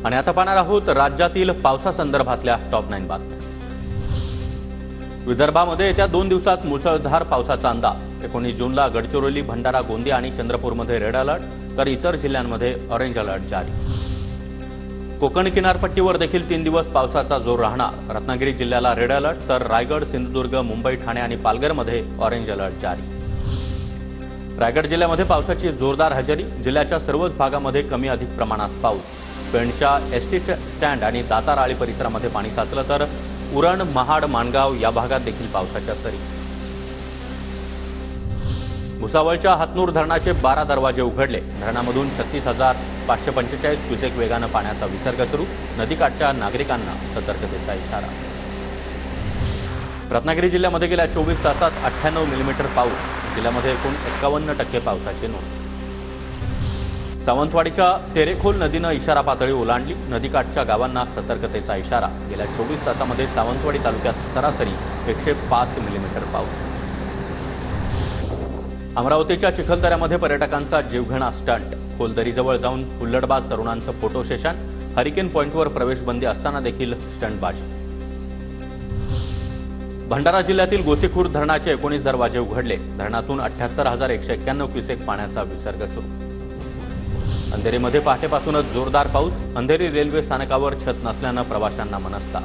आणि आता पाहणार आहोत राज्यातील पावसासंदर्भातल्या टॉप 9 बातम्या। विदर्भामध्ये येत्या 2 दिवसात मुसळधार पावसाचा अंदाज। 19 जूनला गडचिरोली, भंडारा, गोंदिया आणि चंद्रपूरमध्ये रेड अलर्ट, तर इतर जिल्ह्यांमध्ये ऑरेंज अलर्ट जारी। कोकण किनारपट्टीवर देखील 3 दिवस पावसाचा जोर राहणार। रत्नागिरी जिल्ह्याला रेड अलर्ट, तर रायगड, सिंधुदुर्ग, मुंबई, ठाणे आणि पालघरमध्ये ऑरेंज अलर्ट जारी। रायगड जिल्ह्यामध्ये पावसाची जोरदार हजेरी। जिल्ह्याच्या सर्वच भागामध्ये कमी अधिक प्रमाणात पाऊस। पेणच्या एसटी स्टँड आणि दाताराळी परिसरामध्ये पाणी साचलं, तर उरण, महाड, माणगाव या भागात देखील पावसाच्या सरी। भुसावळच्या हातनूर धरणाचे 12 दरवाजे उघडले। धरणामधून 36,545 क्युसेक वेगानं पाण्याचा विसर्ग सुरू। नदीकाठच्या नागरिकांना सतर्कतेचा इशारा। रत्नागिरी जिल्ह्यामध्ये गेल्या 24 तासात 98 मिलीमीटर पाऊस। जिल्ह्यामध्ये एकूण 51% पावसाची नोंद। सावंतवाडीच्या तेरेखोल नदीनं इशारा पातळी ओलांडली। नदीकाठच्या गावांना सतर्कतेचा इशारा। गेल्या 24 तासामध्ये सावंतवाडी तालुक्यात सरासरी 105 मिलीमीटर पाऊस। अमरावतीच्या चिखलदऱ्यामध्ये पर्यटकांचा जीवघेणा स्टंट। खोलदरीजवळ जाऊन हुल्लडबाज तरुणांचं फोटो सेशन। हरिकेन पॉइंटवर प्रवेशबंदी असताना देखील स्टंटबाजी। भंडारा जिल्ह्यातील गोसीखुर्द धरणाचे 19 दरवाजे उघडले। धरणातून 78,191 क्युसेक पाण्याचा विसर्ग सुरू। अंधेरीमध्ये पहाटेपासूनच जोरदार पाऊस। अंधेरी रेल्वे स्थानकावर छत नसल्यानं प्रवाशांना मनस्ताप।